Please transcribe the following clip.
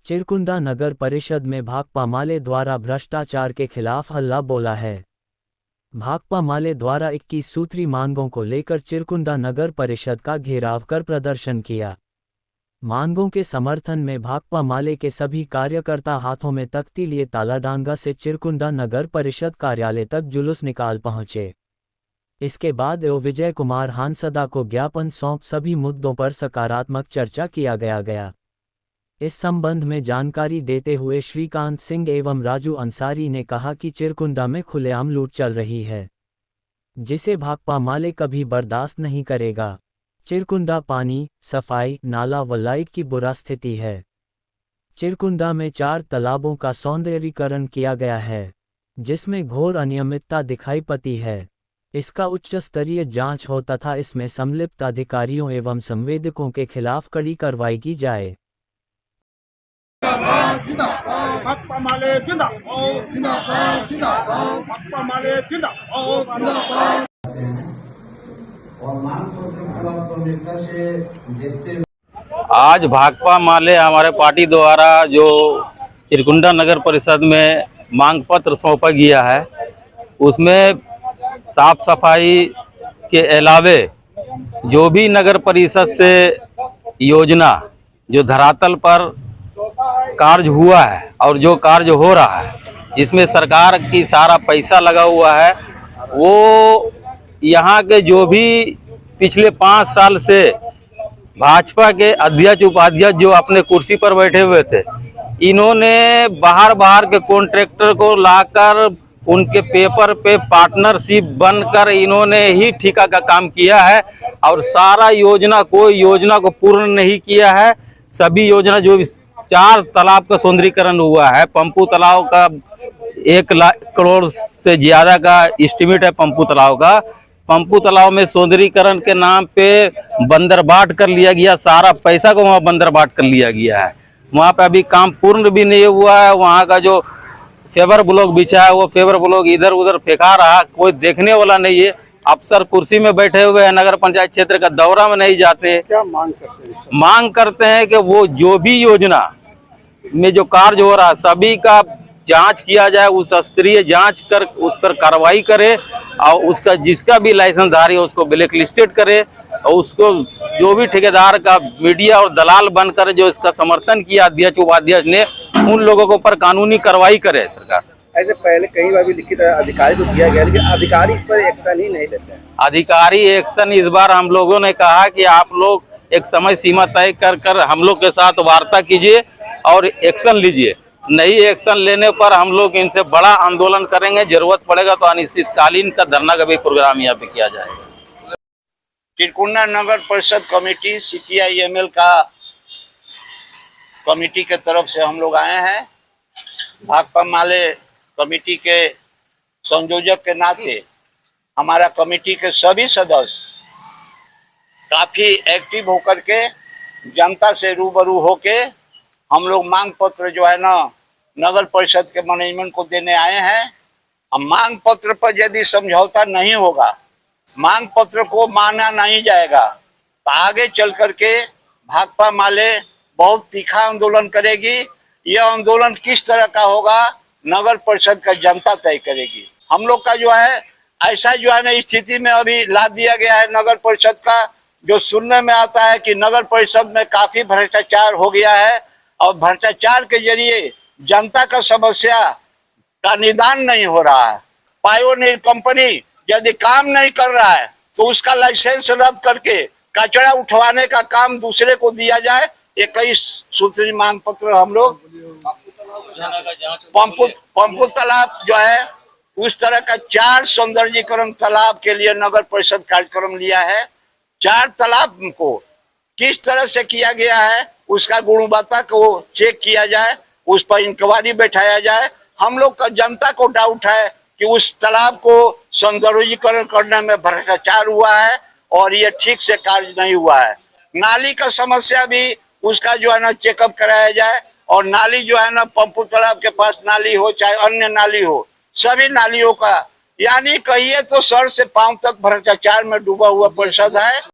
चिरकुंडा नगर परिषद में भाकपा माले द्वारा भ्रष्टाचार के खिलाफ हल्ला बोला है। भाकपा माले द्वारा 21 सूत्री मांगों को लेकर चिरकुंडा नगर परिषद का घेराव कर प्रदर्शन किया। मांगों के समर्थन में भाकपा माले के सभी कार्यकर्ता हाथों में तख्ती लिए तालाडांगा से चिरकुंडा नगर परिषद कार्यालय तक जुलूस निकाल पहुंचे। इसके बाद विजय कुमार हांसदा को ज्ञापन सौंप सभी मुद्दों पर सकारात्मक चर्चा किया गया। इस संबंध में जानकारी देते हुए श्रीकांत सिंह एवं राजू अंसारी ने कहा कि चिरकुंडा में खुलेआम लूट चल रही है, जिसे भाकपा माले कभी बर्दाश्त नहीं करेगा। चिरकुंडा पानी, सफाई, नाला व लाइट की बुरा स्थिति है। चिरकुंडा में 4 तालाबों का सौंदर्यीकरण किया गया है, जिसमें घोर अनियमितता दिखाई पड़ती है। इसका उच्च स्तरीय जांच हो तथा इसमें संलिप्त अधिकारियों एवं संवेदकों के खिलाफ कड़ी कार्रवाई की जाए। भाकपा माले जिंदाबाद, भाकपा माले जिंदाबाद। आज भाकपा माले हमारे पार्टी द्वारा जो चिरकुंडा नगर परिषद में मांग पत्र सौंपा गया है, उसमें साफ सफाई के अलावे जो भी नगर परिषद से योजना जो धरातल पर कार्य हुआ है और जो कार्य हो रहा है, इसमें सरकार की सारा पैसा लगा हुआ है, वो यहाँ के जो भी पिछले 5 साल से भाजपा के अध्यक्ष उपाध्यक्ष जो अपने कुर्सी पर बैठे हुए थे, इन्होंने बाहर के कॉन्ट्रैक्टर को लाकर उनके पेपर पे पार्टनरशिप बनकर इन्होंने ही ठेका का काम किया है और सारा योजना कोई योजना को पूर्ण नहीं किया है। सभी योजना जो 4 तालाब का सौंदर्यीकरण हुआ है, पंपू तालाब का 1 लाख करोड़ से ज्यादा का एस्टिमेट है। पंपू तालाब में सौंदर्यीकरण के नाम पे बंदर बाट कर लिया गया, सारा पैसा को वहाँ बंदर बाट कर लिया गया है। वहाँ पे अभी काम पूर्ण भी नहीं हुआ है। वहाँ का जो फेवर ब्लॉक बिछा है, वो फेवर ब्लॉक इधर उधर फेंका रहा, कोई देखने वाला नहीं है। अफसर कुर्सी में बैठे हुए हैं, नगर पंचायत क्षेत्र का दौरा में नहीं जाते। क्या मांग करते हैं? मांग करते हैं कि वो जो भी योजना में जो कार्य हो रहा है, सभी का जांच किया जाए, उस स्तरीय जांच कर उस पर कार्रवाई करे और उसका जिसका भी लाइसेंस धारी है उसको ब्लैक लिस्टेड करे और उसको जो भी ठेकेदार का मीडिया और दलाल बनकर जो इसका समर्थन किया अध्यक्ष उपाध्यक्ष ने, उन लोगों के ऊपर कानूनी कार्रवाई करे सरकार। ऐसे पहले कई बार भी लिखित अधिकारी को दिया गया, लेकिन अधिकारी इस पर एक्शन ही नहीं लेते हैं। अधिकारी एक्शन इस बार हम लोगों ने कहा कि आप लोग एक समय सीमा तय कर हम लोग के साथ वार्ता कीजिए और एक्शन लीजिए। नहीं एक्शन लेने पर हम लोग इनसे बड़ा आंदोलन करेंगे, जरूरत पड़ेगा तो अनिश्चितकालीन का धरना का भी प्रोग्राम यहाँ पे किया जाएगा। चिरकुंडा नगर परिषद कमेटी CPI-ML का कमेटी के तरफ से हम लोग आए हैं। भाकपा माले कमेटी के संयोजक के नाते हमारा कमेटी के सभी सदस्य काफी एक्टिव होकर के जनता से रूबरू होके हम लोग मांग पत्र जो है ना नगर परिषद के मैनेजमेंट को देने आए हैं। अब मांग पत्र पर यदि समझौता नहीं होगा, मांग पत्र को माना नहीं जाएगा, तो आगे चल करके भाकपा माले बहुत तीखा आंदोलन करेगी। यह आंदोलन किस तरह का होगा, नगर परिषद का जनता तय करेगी। हम लोग का जो है ऐसा जो है ना स्थिति में अभी ला दिया गया है नगर परिषद का, जो सुनने में आता है कि नगर परिषद में काफी भ्रष्टाचार हो गया है और भ्रष्टाचार के जरिए जनता का समस्या का निदान नहीं हो रहा है। पायोनियर कंपनी यदि काम नहीं कर रहा है तो उसका लाइसेंस रद्द करके कचरा उठवाने का काम दूसरे को दिया जाए। 21 सूत्री मांग पत्र हम लोग पंपू तालाब जो है उस तरह का 4 सौंदर्यीकरण तालाब के लिए नगर परिषद कार्यक्रम लिया है। 4 तालाब को किस तरह से किया गया है उसका गुणवत्ता को चेक किया जाए, उस पर इंक्वायरी बैठाया जाए। हम लोग का जनता को डाउट है कि उस तालाब को सौंदर्यीकरण करने में भ्रष्टाचार हुआ है और ये ठीक से कार्य नहीं हुआ है। नाली का समस्या भी उसका जो है ना चेकअप कराया जाए और नाली जो है ना पंपू तालाब के पास नाली हो चाहे अन्य नाली हो, सभी नालियों का यानी कहिए तो सर से पांव तक भ्रष्टाचार में डूबा हुआ परिषद है।